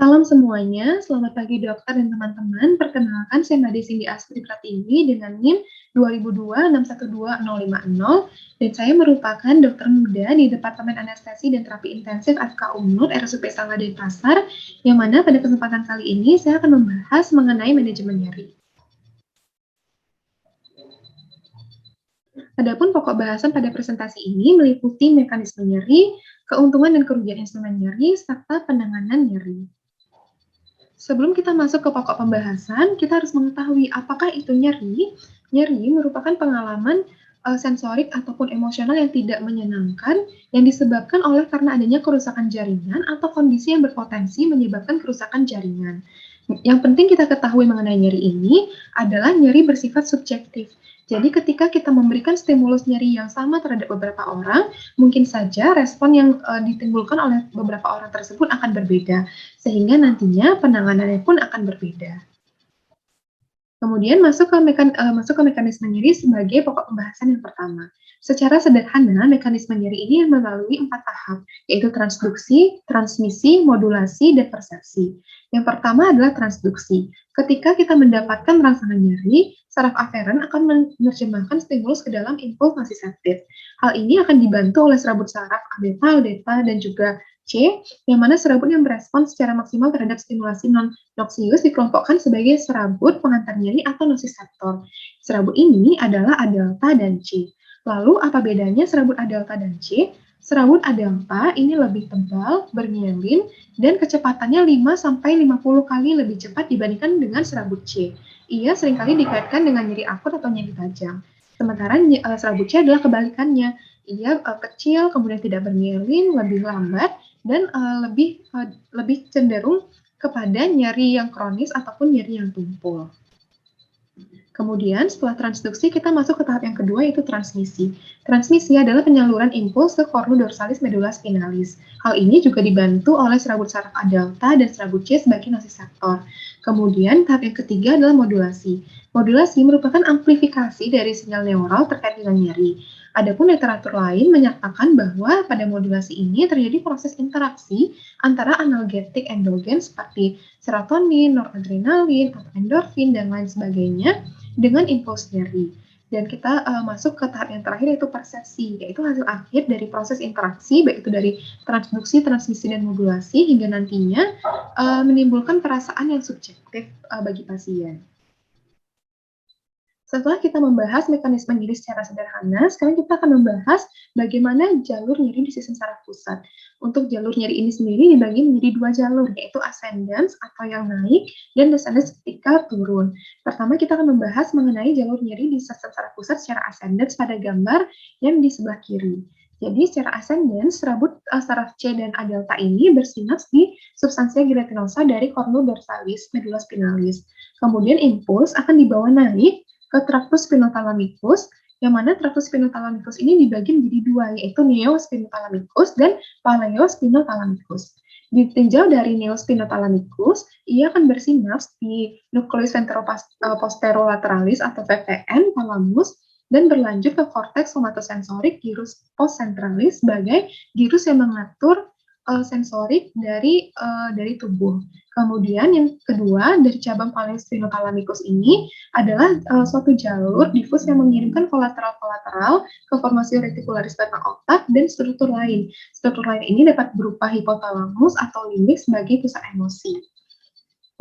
Salam semuanya, selamat pagi dokter dan teman-teman. Perkenalkan, saya Made Cindy Astri Pratiwi dengan NIM 2002612050 dan saya merupakan dokter muda di Departemen Anestesi dan Terapi Intensif FK Unmul RSUP Sangga Denpasar, yang mana pada kesempatan kali ini saya akan membahas mengenai manajemen nyeri. Adapun pokok bahasan pada presentasi ini meliputi mekanisme nyeri, keuntungan dan kerugian instrumen nyeri, serta penanganan nyeri. Sebelum kita masuk ke pokok pembahasan, kita harus mengetahui apakah itu nyeri. Nyeri merupakan pengalaman sensorik ataupun emosional yang tidak menyenangkan yang disebabkan oleh karena adanya kerusakan jaringan atau kondisi yang berpotensi menyebabkan kerusakan jaringan. Yang penting kita ketahui mengenai nyeri ini adalah nyeri bersifat subjektif. Jadi ketika kita memberikan stimulus nyeri yang sama terhadap beberapa orang, mungkin saja respon yang ditimbulkan oleh beberapa orang tersebut akan berbeda, sehingga nantinya penanganannya pun akan berbeda. Kemudian masuk ke mekanisme nyeri sebagai pokok pembahasan yang pertama. Secara sederhana, mekanisme nyeri ini melalui 4 tahap, yaitu transduksi, transmisi, modulasi, dan persepsi. Yang pertama adalah transduksi. Ketika kita mendapatkan rangsangan nyeri, saraf aferen akan menerjemahkan stimulus ke dalam impuls nosiceptif. Hal ini akan dibantu oleh serabut saraf A-beta, delta, dan juga C, yang mana serabut yang berespons secara maksimal terhadap stimulasi non-noxious dikelompokkan sebagai serabut pengantar nyeri atau nociceptor. Serabut ini adalah A delta dan C. Lalu apa bedanya serabut A delta dan C? Serabut A delta ini lebih tebal, bermielin, dan kecepatannya 5-50 kali lebih cepat dibandingkan dengan serabut C. Ia seringkali dikaitkan dengan nyeri akut atau nyeri tajam. Sementara serabut C adalah kebalikannya. Ia kecil, kemudian tidak bermielin, lebih lambat, dan lebih cenderung kepada nyeri yang kronis ataupun nyeri yang tumpul. Kemudian setelah transduksi kita masuk ke tahap yang kedua, yaitu transmisi. Transmisi adalah penyaluran impuls ke cornu dorsalis medula spinalis. Hal ini juga dibantu oleh serabut saraf A delta dan serabut C sebagai nociceptor. Kemudian tahap yang ketiga adalah modulasi. Modulasi merupakan amplifikasi dari sinyal neural terkait dengan nyeri. Adapun literatur lain menyatakan bahwa pada modulasi ini terjadi proses interaksi antara analgetik endogen seperti serotonin, noradrenalin, atau endorfin, dan lain sebagainya dengan impuls nyeri. Dan kita masuk ke tahap yang terakhir, yaitu persepsi, yaitu hasil akhir dari proses interaksi, baik itu dari transduksi, transmisi, dan modulasi, hingga nantinya menimbulkan perasaan yang subjektif bagi pasien. Setelah kita membahas mekanisme nyeri secara sederhana, sekarang kita akan membahas bagaimana jalur nyeri di sistem saraf pusat. Untuk jalur nyeri ini sendiri dibagi menjadi 2 jalur, yaitu ascendance atau yang naik, dan descendance ketika turun. Pertama, kita akan membahas mengenai jalur nyeri di sistem saraf pusat secara ascendance pada gambar yang di sebelah kiri. Jadi secara ascendance, serabut saraf C dan A delta ini bersinaps di substansia gelatinosa dari cornu dorsalis medula spinalis. Kemudian impuls akan dibawa naik ke traktus spinothalamikus, yang mana traktus spinothalamikus ini dibagi menjadi 2, yaitu neospinothalamikus dan paleospinothalamikus. Ditinjau dari neospinothalamikus, ia akan bersinaps di nucleus ventroposterolaterales atau VVN thalamus dan berlanjut ke korteks somatosensorik gyrus postcentralis sebagai gyrus yang mengatur sensorik dari tubuh. Kemudian yang kedua, dari cabang paleospinothalamikus ini adalah suatu jalur difus yang mengirimkan kolateral-kolateral ke formasi retikularis batang otak dan struktur lain. Struktur lain ini dapat berupa hipotalamus atau limbik sebagai pusat emosi.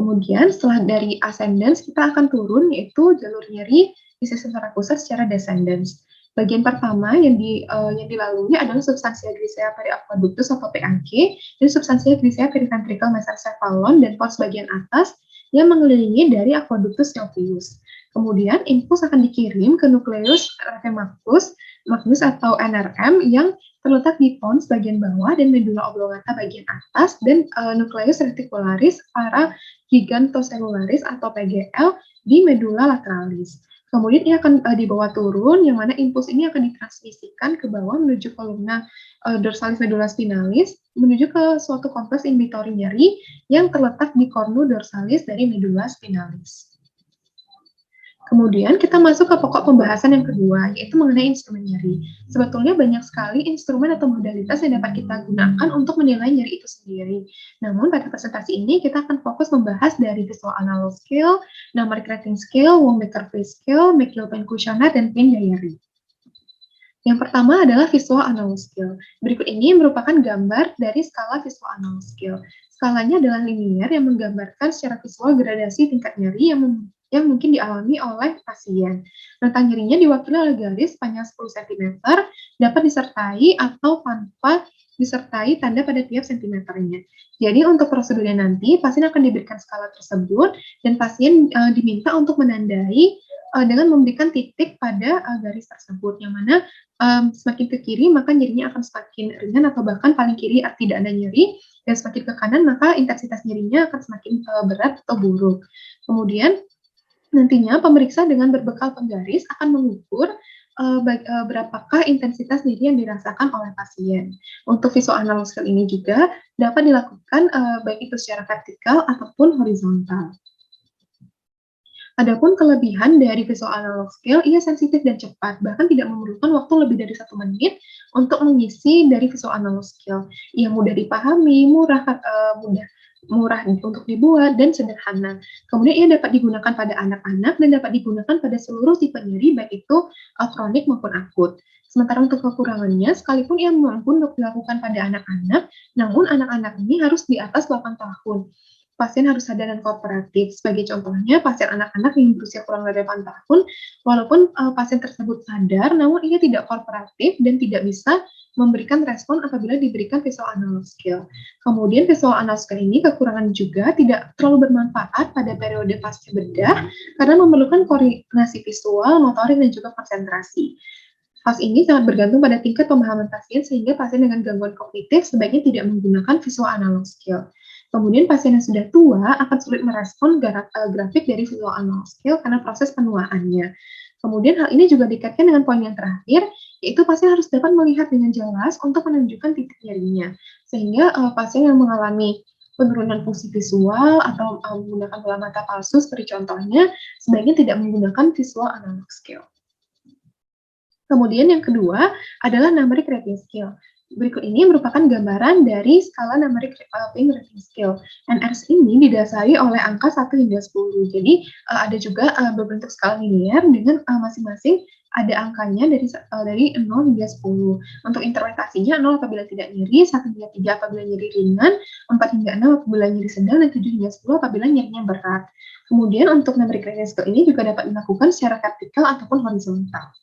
Kemudian setelah dari ascendance kita akan turun, yaitu jalur nyeri di sistem saraf pusat secara descendance. Bagian pertama yang dilalui adalah substansia grisea periaqueductus atau PAG dan substansia grisea periventricle mesencephalon dan pons bagian atas yang mengelilingi dari aqueductus nucleus. Kemudian impuls akan dikirim ke nukleus rhemacus magnus atau NRM yang terletak di pons bagian bawah dan medula oblongata bagian atas dan nukleus reticularis para gigantocellularis atau PGL di medula lateralis. Kemudian ia akan dibawa turun, yang mana impuls ini akan ditransmisikan ke bawah menuju kolumna dorsalis medula spinalis, menuju ke suatu kompleks inhibitori nyeri yang terletak di cornu dorsalis dari medula spinalis. Kemudian kita masuk ke pokok pembahasan yang kedua, yaitu mengenai instrumen nyeri. Sebetulnya banyak sekali instrumen atau modalitas yang dapat kita gunakan untuk menilai nyeri itu sendiri. Namun pada presentasi ini kita akan fokus membahas dari visual analog scale, numeric rating scale, Wong-Baker phase scale, McGill-Penn Cushioner, dan Penn diary. Yang pertama adalah visual analog scale. Berikut ini merupakan gambar dari skala visual analog scale. Skalanya adalah linear yang menggambarkan secara visual gradasi tingkat nyeri yang mungkin dialami oleh pasien. Rentang nyerinya diwakili oleh garis panjang 10 cm, dapat disertai atau tanpa disertai tanda pada tiap sentimeternya. Jadi untuk prosedurnya nanti, pasien akan diberikan skala tersebut dan pasien diminta untuk menandai dengan memberikan titik pada garis tersebut, yang mana semakin ke kiri maka nyerinya akan semakin ringan atau bahkan paling kiri tidak ada nyeri, dan semakin ke kanan maka intensitas nyerinya akan semakin berat atau buruk. Kemudian nantinya pemeriksa dengan berbekal penggaris akan mengukur berapakah intensitas nyeri yang dirasakan oleh pasien. Untuk visual analog scale ini juga dapat dilakukan baik itu secara vertikal ataupun horizontal. Adapun kelebihan dari visual analog scale, ia sensitif dan cepat, bahkan tidak memerlukan waktu lebih dari 1 menit untuk mengisi dari visual analog scale. Ia mudah dipahami, murah untuk dibuat, dan sederhana. Kemudian ia dapat digunakan pada anak-anak dan dapat digunakan pada seluruh tipe nyeri, baik itu kronik maupun akut. Sementara untuk kekurangannya, sekalipun ia mampu untuk dilakukan pada anak-anak, namun anak-anak ini harus di atas 8 tahun. Pasien harus sadar dan kooperatif. Sebagai contohnya, pasien anak-anak yang berusia kurang dari 8 tahun, walaupun pasien tersebut sadar, namun ia tidak kooperatif dan tidak bisa memberikan respon apabila diberikan visual analog scale. Kemudian visual analog scale ini kekurangan juga tidak terlalu bermanfaat pada periode pasca bedah karena memerlukan koordinasi visual, motorik, dan juga konsentrasi. Hal ini sangat bergantung pada tingkat pemahaman pasien, sehingga pasien dengan gangguan kognitif sebaiknya tidak menggunakan visual analog scale. Kemudian pasien yang sudah tua akan sulit merespon grafik dari visual analog scale karena proses penuaannya. Kemudian hal ini juga dikaitkan dengan poin yang terakhir, yaitu pasien harus dapat melihat dengan jelas untuk menunjukkan titik nyerinya. Sehingga pasien yang mengalami penurunan fungsi visual atau menggunakan bola mata palsu seperti contohnya, sebaiknya tidak menggunakan visual analog scale. Kemudian yang kedua adalah numeric rating scale. Berikut ini merupakan gambaran dari skala numeric rating scale. NRS ini didasari oleh angka 1 hingga 10. Jadi ada juga berbentuk skala linear dengan masing-masing ada angkanya dari 0 hingga 10. Untuk interpretasinya 0 apabila tidak nyeri, 1 hingga 3 apabila nyeri ringan, 4 hingga 6 apabila nyeri sedang, dan 7 hingga 10 apabila nyerinya berat. Kemudian untuk numeric rating scale ini juga dapat dilakukan secara vertikal ataupun horizontal.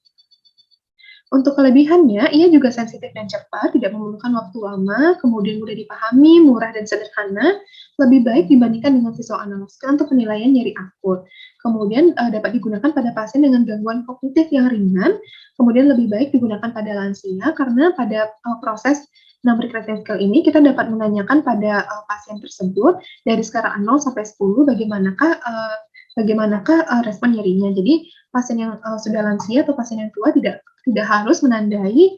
Untuk kelebihannya, ia juga sensitif dan cepat, tidak memerlukan waktu lama, kemudian mudah dipahami, murah dan sederhana, lebih baik dibandingkan dengan visual analog scale untuk penilaian nyeri akut. Kemudian dapat digunakan pada pasien dengan gangguan kognitif yang ringan, kemudian lebih baik digunakan pada lansia karena pada proses numeric rating scale ini kita dapat menanyakan pada pasien tersebut dari skala 0 sampai 10 bagaimanakah respon nyerinya. Jadi pasien yang sudah lansia atau pasien yang tua tidak harus menandai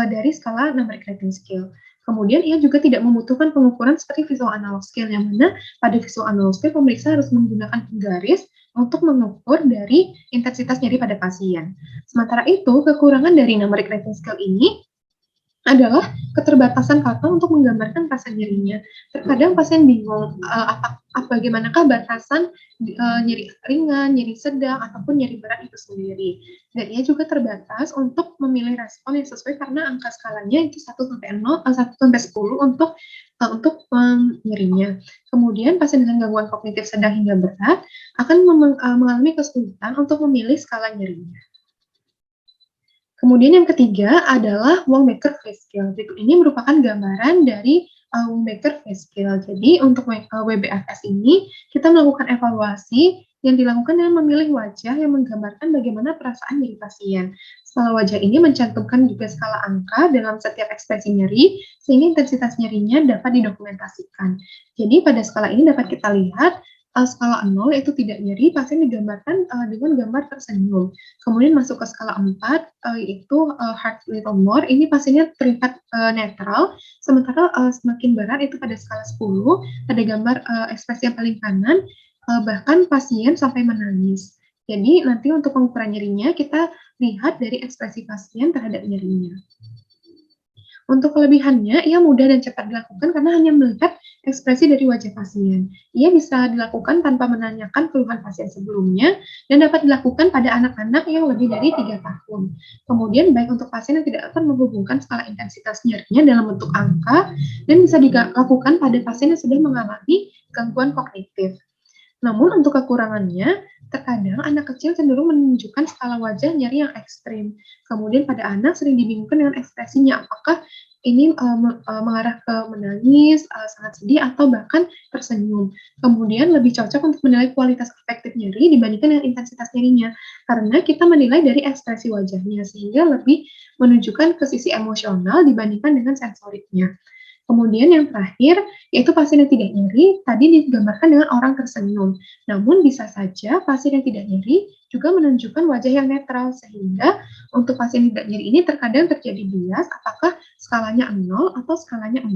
dari skala numeric rating scale. Kemudian ia juga tidak membutuhkan pengukuran seperti visual analog scale, yang mana pada visual analog scale pemeriksa harus menggunakan penggaris untuk mengukur dari intensitas nyeri pada pasien. Sementara itu, kekurangan dari numeric rating scale ini adalah keterbatasan kata untuk menggambarkan rasa nyerinya. Terkadang pasien bingung bagaimanakah batasan nyeri ringan, nyeri sedang, ataupun nyeri berat itu sendiri. Dan ia juga terbatas untuk memilih respon yang sesuai karena angka skalanya itu 1 sampai 10 untuk nyerinya. Kemudian pasien dengan gangguan kognitif sedang hingga berat akan mengalami kesulitan untuk memilih skala nyerinya. Kemudian yang ketiga adalah Wong-Baker phase scale. Berikut ini merupakan gambaran dari Wong-Baker phase scale. Jadi untuk WBFS ini kita melakukan evaluasi yang dilakukan dengan memilih wajah yang menggambarkan bagaimana perasaan nyeri pasien. Skala wajah ini mencantumkan juga skala angka dalam setiap ekspresi nyeri, sehingga intensitas nyerinya dapat didokumentasikan. Jadi pada skala ini dapat kita lihat skala 0 yaitu tidak nyeri, pasien digambarkan dengan gambar tersenyum. Kemudian masuk ke skala 4 yaitu heart little more, ini pasiennya terlihat netral, sementara semakin berat itu pada skala 10, pada gambar ekspresi yang paling kanan, bahkan pasien sampai menangis. Jadi nanti untuk pengukuran nyerinya kita lihat dari ekspresi pasien terhadap nyerinya. Untuk kelebihannya, ia mudah dan cepat dilakukan karena hanya melihat ekspresi dari wajah pasien. Ia bisa dilakukan tanpa menanyakan keluhan pasien sebelumnya dan dapat dilakukan pada anak-anak yang lebih dari 3 tahun. Kemudian baik untuk pasien yang tidak akan menghubungkan skala intensitas nyerinya dalam bentuk angka dan bisa dilakukan pada pasien yang sudah mengalami gangguan kognitif. Namun untuk kekurangannya, terkadang anak kecil cenderung menunjukkan skala wajah nyeri yang ekstrim. Kemudian pada anak sering dibingungkan dengan ekspresinya, apakah ini mengarah ke menangis, sangat sedih, atau bahkan tersenyum. Kemudian lebih cocok untuk menilai kualitas afektif nyeri dibandingkan dengan intensitas nyerinya, karena kita menilai dari ekspresi wajahnya, sehingga lebih menunjukkan ke sisi emosional dibandingkan dengan sensoriknya. Kemudian yang terakhir, yaitu pasien yang tidak nyeri, tadi digambarkan dengan orang tersenyum. Namun bisa saja pasien yang tidak nyeri juga menunjukkan wajah yang netral, sehingga untuk pasien yang tidak nyeri ini terkadang terjadi bias apakah skalanya 0 atau skalanya 4.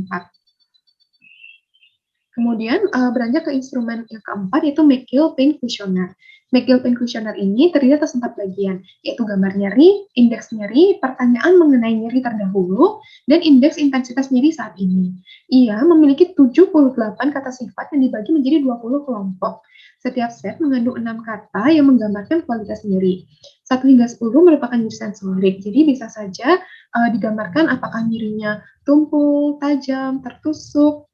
Kemudian beranjak ke instrumen yang keempat yaitu McGill Pain Questionnaire. McGill Pain Questionnaire ini terdiri atas 4 bagian, yaitu gambar nyeri, indeks nyeri, pertanyaan mengenai nyeri terdahulu, dan indeks intensitas nyeri saat ini. Ia memiliki 78 kata sifat yang dibagi menjadi 20 kelompok. Setiap set mengandung 6 kata yang menggambarkan kualitas nyeri. 1 hingga 10 merupakan nyeri sensorik, jadi bisa saja digambarkan apakah nyerinya tumpul, tajam, tertusuk,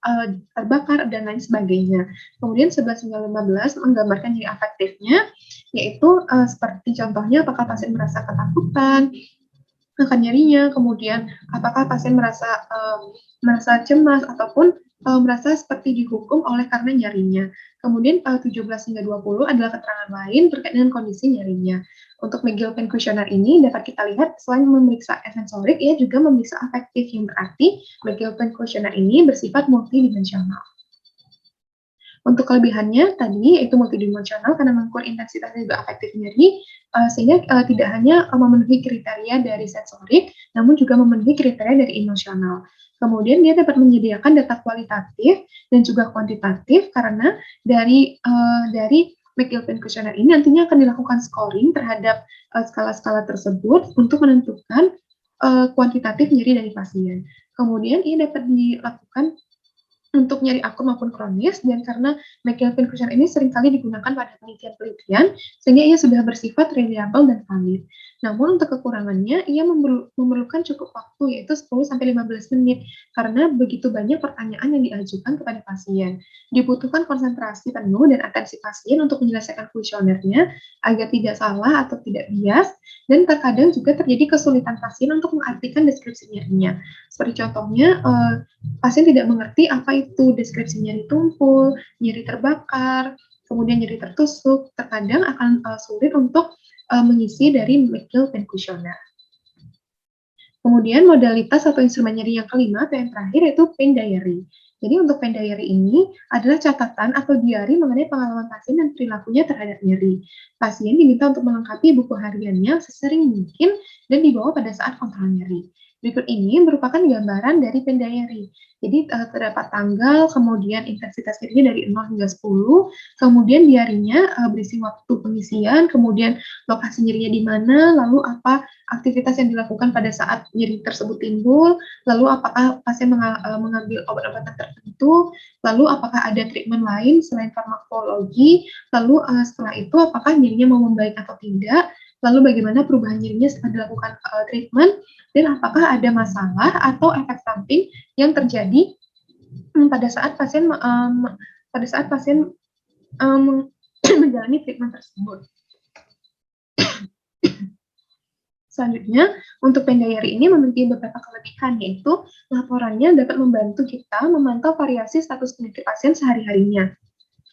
terbakar, dan lain sebagainya. Kemudian 11 hingga 15 menggambarkan nyeri afektifnya, yaitu seperti contohnya apakah pasien merasa ketakutan akan nyerinya, kemudian apakah pasien merasa cemas ataupun merasa seperti dihukum oleh karena nyerinya. Kemudian 17 hingga 20 adalah keterangan lain terkait dengan kondisi nyerinya. Untuk McGill Pain Questionnaire ini dapat kita lihat selain memeriksa sensorik, ia juga memeriksa afektif, yang berarti McGill Pain Questionnaire ini bersifat multidimensional. Untuk kelebihannya tadi itu multidimensional karena mengukur intensitas dan juga afektif nyeri, sehingga tidak hanya memenuhi kriteria dari sensorik, namun juga memenuhi kriteria dari emosional. Kemudian dia dapat menyediakan data kualitatif dan juga kuantitatif karena dari McGill Pain Questionnaire ini nantinya akan dilakukan scoring terhadap skala-skala tersebut untuk menentukan kuantitatif nyeri dari pasien. Kemudian ini dapat dilakukan untuk nyeri akut maupun kronis, dan karena McGill Pain Questionnaire ini seringkali digunakan pada penelitian-penelitian, sehingga ia sudah bersifat reliable dan valid. Namun untuk kekurangannya, ia memerlukan cukup waktu, yaitu 10-15 menit, karena begitu banyak pertanyaan yang diajukan kepada pasien. Dibutuhkan konsentrasi penuh dan atensi pasien untuk menyelesaikan kuesionernya, agar tidak salah atau tidak bias, dan terkadang juga terjadi kesulitan pasien untuk mengartikan deskripsi nyerinya. Seperti contohnya, pasien tidak mengerti apa itu deskripsi nyeri tumpul, nyeri terbakar, kemudian nyeri tertusuk, terkadang akan sulit untuk mengisi dari McGill Pain Questionnaire. Kemudian modalitas atau instrumen nyeri yang kelima atau yang terakhir yaitu pain diary. Jadi untuk pain diary ini adalah catatan atau diari mengenai pengalaman pasien dan perilakunya terhadap nyeri. Pasien diminta untuk melengkapi buku hariannya sesering mungkin dan dibawa pada saat kontrol nyeri. Berikut ini merupakan gambaran dari pain diary. Jadi terdapat tanggal, kemudian intensitas nyerinya dari 0 hingga 10, kemudian diarinya berisi waktu pengisian, kemudian lokasi nyerinya di mana, lalu apa aktivitas yang dilakukan pada saat nyeri tersebut timbul, lalu apakah pasien mengambil obat-obatan tertentu, lalu apakah ada treatment lain selain farmakologi, lalu setelah itu apakah nyerinya mau membaik atau tidak, lalu bagaimana perubahan nyerinya setelah dilakukan treatment, dan apakah ada masalah atau efek samping yang terjadi pada saat pasien menjalani treatment tersebut. Selanjutnya, untuk pain diary ini memiliki beberapa kelebihan, yaitu laporannya dapat membantu kita memantau variasi status penyakit pasien sehari-harinya.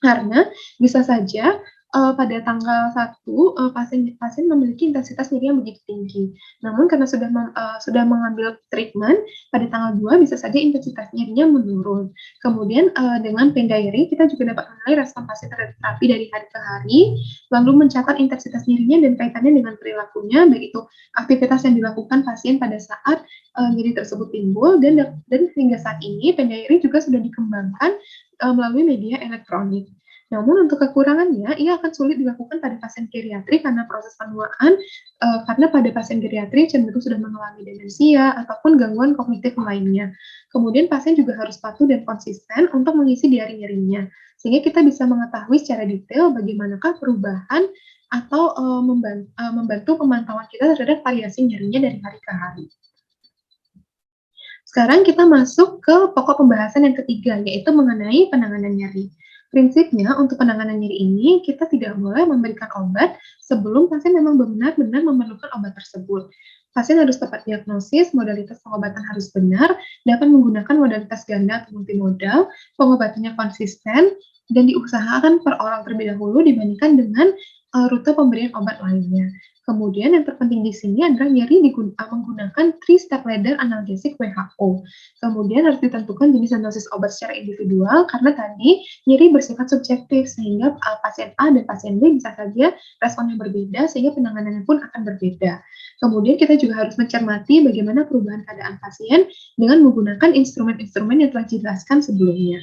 Karena bisa saja pada tanggal 1 pasien memiliki intensitas nyeri yang begitu tinggi. Namun karena sudah mengambil treatment, pada tanggal 2 bisa saja intensitas nyerinya menurun. Kemudian dengan pain diary kita juga dapat menilai respon pasien terhadap terapi dari hari ke hari, lalu mencatat intensitas nyerinya dan kaitannya dengan perilakunya, baik itu aktivitas yang dilakukan pasien pada saat nyeri tersebut timbul, dan hingga saat ini pain diary juga sudah dikembangkan melalui media elektronik. Namun untuk kekurangannya, ia akan sulit dilakukan pada pasien geriatrik karena proses penuaan, karena pada pasien geriatrik cenderung sudah mengalami demensia ataupun gangguan kognitif lainnya. Kemudian pasien juga harus patuh dan konsisten untuk mengisi diari nyerinya, sehingga kita bisa mengetahui secara detail bagaimanakah perubahan atau membantu pemantauan kita terhadap variasi nyerinya dari hari ke hari. Sekarang kita masuk ke pokok pembahasan yang ketiga, yaitu mengenai penanganan nyeri. Prinsipnya untuk penanganan nyeri ini, kita tidak boleh memberikan obat sebelum pasien memang benar-benar memerlukan obat tersebut. Pasien harus tepat diagnosis, modalitas pengobatan harus benar, dapat menggunakan modalitas ganda atau multimodal, pengobatannya konsisten, dan diusahakan per orang terlebih dahulu dibandingkan dengan rute pemberian obat lainnya. Kemudian yang terpenting di sini adalah nyeri menggunakan 3-step ladder analgesik WHO. Kemudian harus ditentukan jenis dan dosis obat secara individual karena tadi nyeri bersifat subjektif sehingga pasien A dan pasien B bisa saja responnya berbeda sehingga penanganannya pun akan berbeda. Kemudian kita juga harus mencermati bagaimana perubahan keadaan pasien dengan menggunakan instrumen-instrumen yang telah dijelaskan sebelumnya.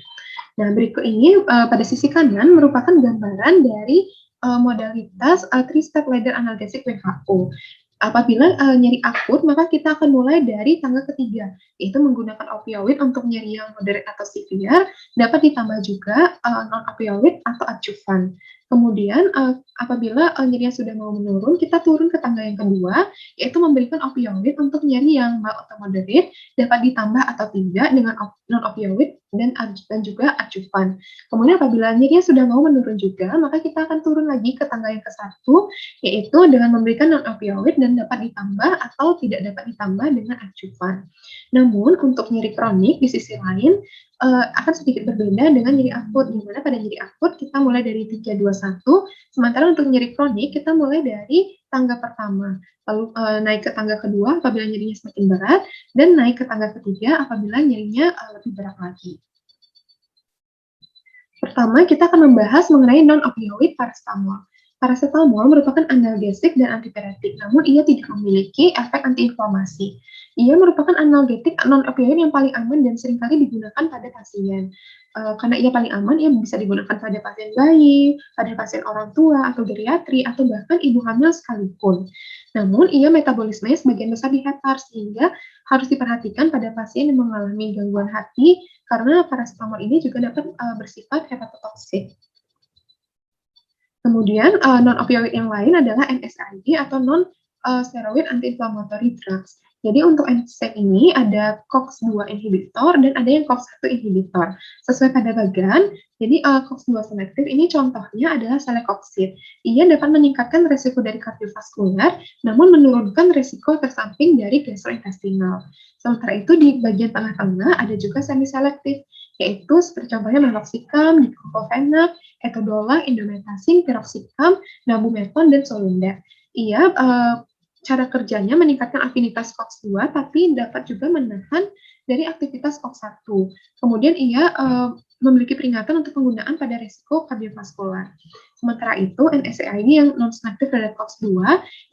Nah, berikut ini pada sisi kanan merupakan gambaran dari modalitas 3-step ladder analgesik WHO. Apabila nyeri akut, maka kita akan mulai dari tangga ketiga, yaitu menggunakan opioid untuk nyeri yang moderate atau severe, dapat ditambah juga non-opioid atau adjuvan. Kemudian apabila nyerinya sudah mau menurun, kita turun ke tangga yang kedua, yaitu memberikan opioid untuk nyeri yang mild atau moderate, dapat ditambah atau tidak dengan non-opioid dan juga adjuvan. Kemudian apabila nyerinya sudah mau menurun juga, maka kita akan turun lagi ke tangga yang ke-1, yaitu dengan memberikan non-opioid dan dapat ditambah atau tidak dapat ditambah dengan adjuvan. Namun untuk nyeri kronik di sisi lain akan sedikit berbeda dengan nyeri akut, di mana pada nyeri akut kita mulai dari 3, 2, 1, sementara untuk nyeri kronik kita mulai dari tangga pertama, lalu naik ke tangga kedua apabila nyerinya semakin berat, dan naik ke tangga ketiga apabila nyerinya lebih berat lagi. Pertama, kita akan membahas mengenai non-opioid paracetamol. Paracetamol merupakan analgesik dan antipiretik, namun ia tidak memiliki efek antiinflamasi. Ia merupakan analgetik non-opioid yang paling aman dan seringkali digunakan pada pasien. Karena ia paling aman, ia bisa digunakan pada pasien bayi, pada pasien orang tua, atau geriatri, atau bahkan ibu hamil sekalipun. Namun, ia metabolismenya sebagian besar di hepar, sehingga harus diperhatikan pada pasien yang mengalami gangguan hati, karena paracetamol ini juga dapat bersifat hepatotoksik. Kemudian non-opioid yang lain adalah NSAID atau non-steroid anti-inflammatory drugs. Jadi untuk NSAID ini ada COX-2 inhibitor dan ada yang COX-1 inhibitor. Sesuai pada bagan, jadi COX-2 selektif ini contohnya adalah celecoxib. Ia dapat meningkatkan resiko dari kardiovaskular, namun menurunkan resiko efek samping dari gastrointestinal. Sementara itu di bagian tengah-tengah ada juga semi-selektif, yaitu seperti contohnya meloxicam, diclofenac, etodola, indomethacin, piroxicam, nabumeton, dan solunda. Ia cara kerjanya meningkatkan afinitas COX-2, tapi dapat juga menahan dari aktivitas COX-1. Kemudian ia memiliki peringatan untuk penggunaan pada risiko kardiovaskular. Sementara itu, NSAID yang non-selektif terhadap COX-2,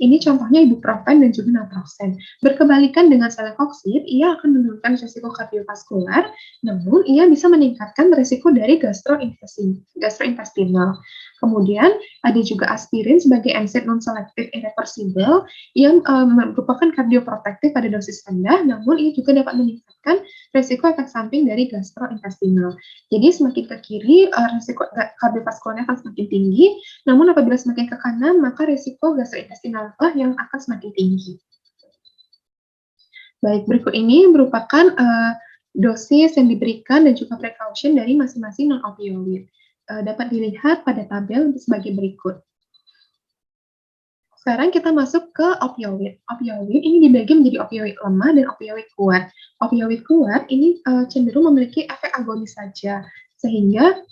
ini contohnya ibuprofen dan juga naproxen. Berkebalikan dengan celecoxib, ia akan menurunkan risiko kardiovaskular, namun ia bisa meningkatkan risiko dari gastrointestinal. Kemudian ada juga aspirin sebagai NSAID non-selektif irreversible yang merupakan kardioprotektif pada dosis rendah, namun ini juga dapat meningkatkan risiko efek samping dari gastrointestinal. Jadi semakin ke kiri, risiko kardiovaskularnya akan semakin tinggi, namun apabila semakin ke kanan, maka risiko gastrointestinal yang akan semakin tinggi. Baik, berikut ini merupakan dosis yang diberikan dan juga precaution dari masing-masing non-opioid. Dapat dilihat pada tabel sebagai berikut. Sekarang kita masuk ke opioid. Opioid ini dibagi menjadi opioid lemah dan opioid kuat. Opioid kuat ini cenderung memiliki efek agonis saja, sehingga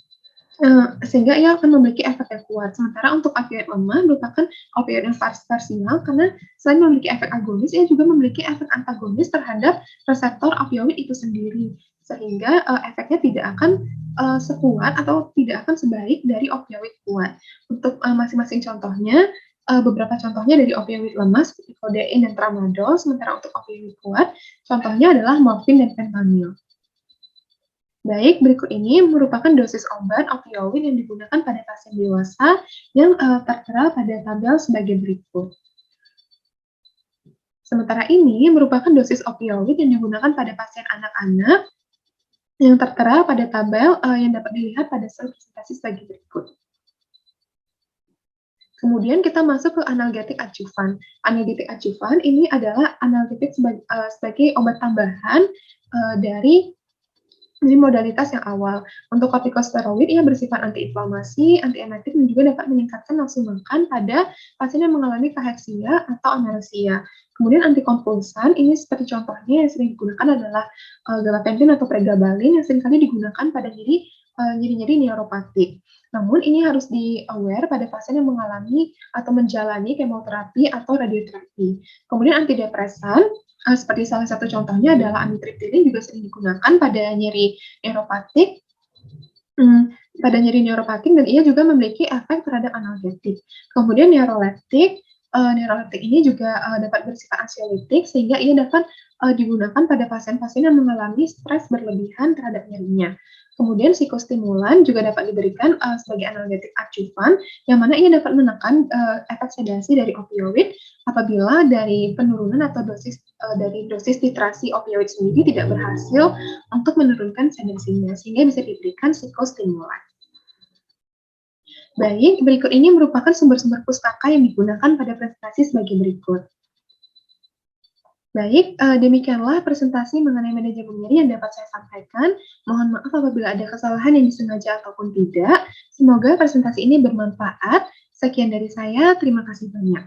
ia akan memiliki efek yang kuat. Sementara untuk opioid lemah merupakan opioid yang parsial karena selain memiliki efek agonis, ia juga memiliki efek antagonis terhadap reseptor opioid itu sendiri, sehingga efeknya tidak akan sekuat atau tidak akan sebaik dari opioid kuat. Untuk masing-masing contohnya, beberapa contohnya dari opioid lemah seperti codein dan tramadol, sementara untuk opioid kuat, contohnya adalah morfin dan fentanyl. Baik, berikut ini merupakan dosis obat opioid yang digunakan pada pasien dewasa yang tertera pada tabel sebagai berikut. Sementara ini merupakan dosis opioid yang digunakan pada pasien anak-anak yang tertera pada tabel yang dapat dilihat pada sel presentasi sebagai berikut. Kemudian kita masuk ke analgetik adjuvan. Analgetik adjuvan ini adalah analgetik sebagai obat tambahan dari modalitas yang awal. Untuk kortikosteroid ia bersifat antiinflamasi, antiemetik, dan juga dapat meningkatkan nafsu makan pada pasien yang mengalami kaheksia atau anoreksia. Kemudian antikonvulsan ini seperti contohnya yang sering digunakan adalah gabapentin atau pregabalin yang seringkali digunakan pada nyeri-nyeri neuropatik. Namun ini harus di-aware pada pasien yang mengalami atau menjalani kemoterapi atau radioterapi. Kemudian antidepresan seperti salah satu contohnya adalah amitriptilin juga sering digunakan pada nyeri neuropatik, dan ia juga memiliki efek terhadap analgetik. Kemudian neuroleptik ini juga dapat bersifat ansiolitik sehingga ia dapat digunakan pada pasien-pasien yang mengalami stres berlebihan terhadap nyerinya. Kemudian psikostimulan juga dapat diberikan sebagai analgetik adjuvan, yang mana ia dapat menekan efek sedasi dari opioid apabila dari penurunan atau dari dosis titrasi opioid sendiri tidak berhasil untuk menurunkan sedasinya, sehingga bisa diberikan psikostimulan. Baik, berikut ini merupakan sumber-sumber pustaka yang digunakan pada presentasi sebagai berikut. Baik, demikianlah presentasi mengenai manajemen nyeri yang dapat saya sampaikan. Mohon maaf apabila ada kesalahan yang disengaja ataupun tidak. Semoga presentasi ini bermanfaat. Sekian dari saya, terima kasih banyak.